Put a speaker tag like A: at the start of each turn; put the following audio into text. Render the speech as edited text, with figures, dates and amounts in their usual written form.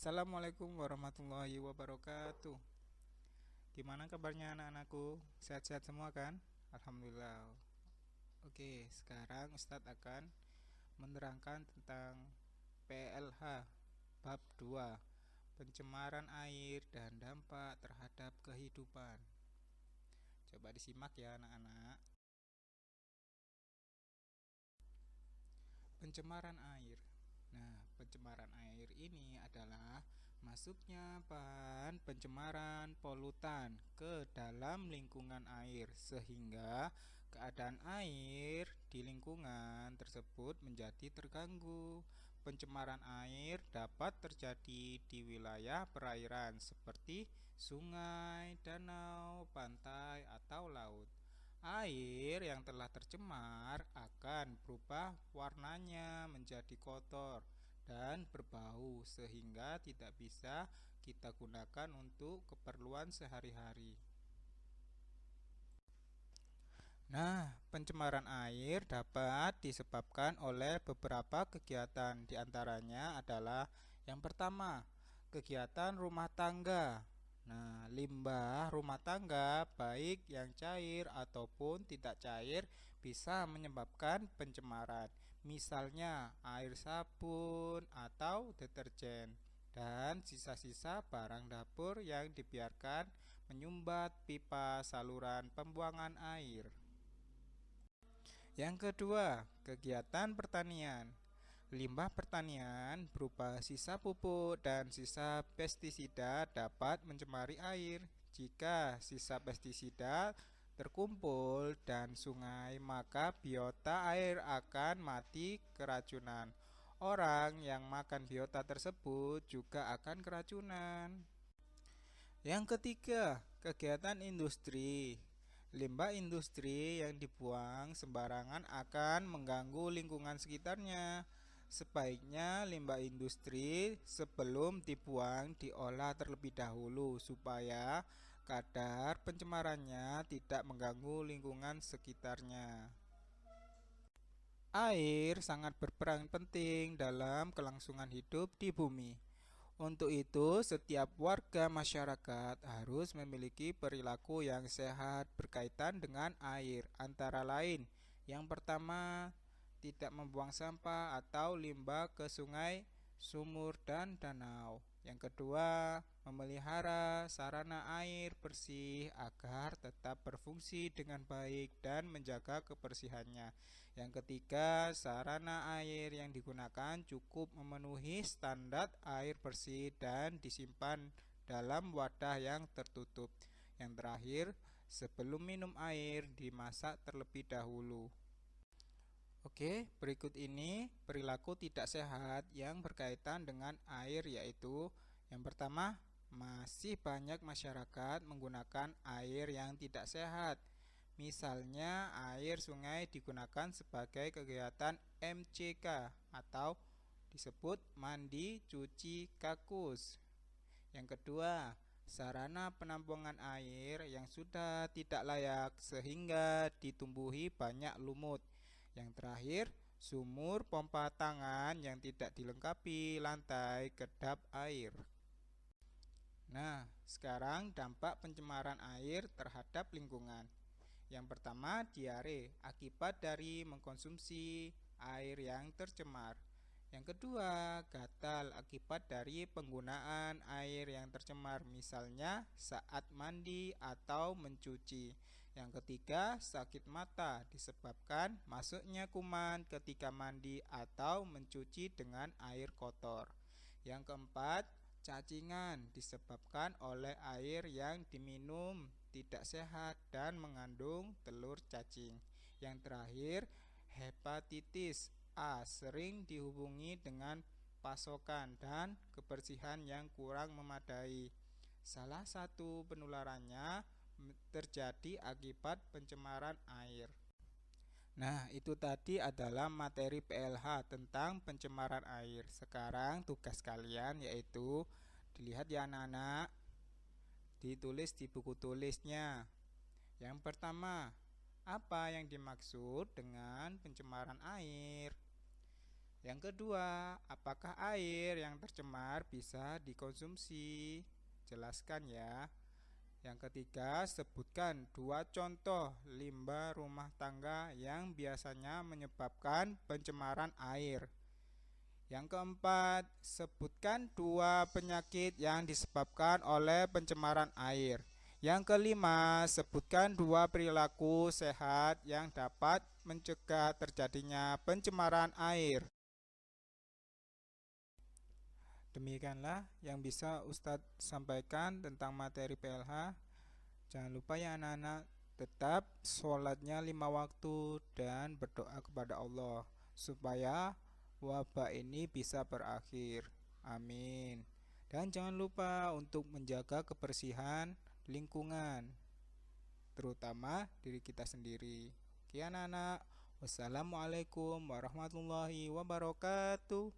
A: Assalamualaikum warahmatullahi wabarakatuh. Gimana kabarnya anak-anakku? Sehat-sehat semua kan? Alhamdulillah. Oke, sekarang Ustadz akan menerangkan tentang PLH bab 2, pencemaran air dan dampak terhadap kehidupan. Coba disimak ya anak-anak. Pencemaran air. Nah, pencemaran air ini adalah masuknya bahan pencemaran polutan ke dalam lingkungan air sehingga keadaan air di lingkungan tersebut menjadi terganggu. Pencemaran air dapat terjadi di wilayah perairan seperti sungai, danau, pantai, atau laut. Air yang telah tercemar akan berubah warnanya menjadi kotor dan berbau sehingga tidak bisa kita gunakan untuk keperluan sehari-hari. Nah, pencemaran air dapat disebabkan oleh beberapa kegiatan. Di antaranya adalah yang pertama, kegiatan rumah tangga. Nah, limbah rumah tangga baik yang cair ataupun tidak cair bisa menyebabkan pencemaran. Misalnya air sabun atau deterjen dan sisa-sisa barang dapur yang dibiarkan menyumbat pipa saluran pembuangan air. Yang kedua, kegiatan pertanian. Limbah pertanian berupa sisa pupuk dan sisa pestisida dapat mencemari air. Jika sisa pestisida terkumpul dan sungai, maka biota air akan mati keracunan. Orang yang makan biota tersebut juga akan keracunan. Yang ketiga, kegiatan industri. Limbah industri yang dibuang sembarangan akan mengganggu lingkungan sekitarnya. Sebaiknya limbah industri sebelum dibuang diolah terlebih dahulu supaya kadar pencemarannya tidak mengganggu lingkungan sekitarnya. Air sangat berperan penting dalam kelangsungan hidup di bumi. Untuk itu, setiap warga masyarakat harus memiliki perilaku yang sehat berkaitan dengan air, antara lain: yang pertama, tidak membuang sampah atau limbah ke sungai, sumur, dan danau. Yang kedua, memelihara sarana air bersih agar tetap berfungsi dengan baik dan menjaga kebersihannya. Yang ketiga, sarana air yang digunakan cukup memenuhi standar air bersih dan disimpan dalam wadah yang tertutup. Yang terakhir, sebelum minum air dimasak terlebih dahulu. Oke, berikut ini perilaku tidak sehat yang berkaitan dengan air, yaitu yang pertama, masih banyak masyarakat menggunakan air yang tidak sehat. Misalnya air sungai digunakan sebagai kegiatan MCK atau disebut mandi cuci kakus. Yang kedua, sarana penampungan air yang sudah tidak layak sehingga ditumbuhi banyak lumut. Yang terakhir, sumur pompa tangan yang tidak dilengkapi lantai kedap air. Nah, sekarang dampak pencemaran air terhadap lingkungan. Yang pertama, diare akibat dari mengkonsumsi air yang tercemar. Yang kedua, gatal akibat dari penggunaan air yang tercemar, misalnya saat mandi atau mencuci. Yang ketiga, sakit mata disebabkan masuknya kuman ketika mandi atau mencuci dengan air kotor. Yang keempat, cacingan disebabkan oleh air yang diminum tidak sehat dan mengandung telur cacing. Yang terakhir, hepatitis A sering dihubungi dengan pasokan dan kebersihan yang kurang memadai. Salah satu penularannya terjadi akibat pencemaran air. Nah, itu tadi adalah materi PLH tentang pencemaran air. Sekarang tugas kalian yaitu dilihat ya anak-anak, ditulis di buku tulisnya. Yang pertama, apa yang dimaksud dengan pencemaran air? Yang kedua, apakah air yang tercemar bisa dikonsumsi? Jelaskan ya. Yang ketiga, sebutkan dua contoh limbah rumah tangga yang biasanya menyebabkan pencemaran air. Yang keempat, sebutkan dua penyakit yang disebabkan oleh pencemaran air. Yang kelima, sebutkan dua perilaku sehat yang dapat mencegah terjadinya pencemaran air. Demikianlah yang bisa Ustadz sampaikan tentang materi PLH. Jangan lupa ya anak-anak, tetap sholatnya 5 waktu dan berdoa kepada Allah supaya wabah ini bisa berakhir. Amin. Dan jangan lupa untuk menjaga kebersihan lingkungan, terutama diri kita sendiri. Oke anak-anak, wassalamualaikum warahmatullahi wabarakatuh.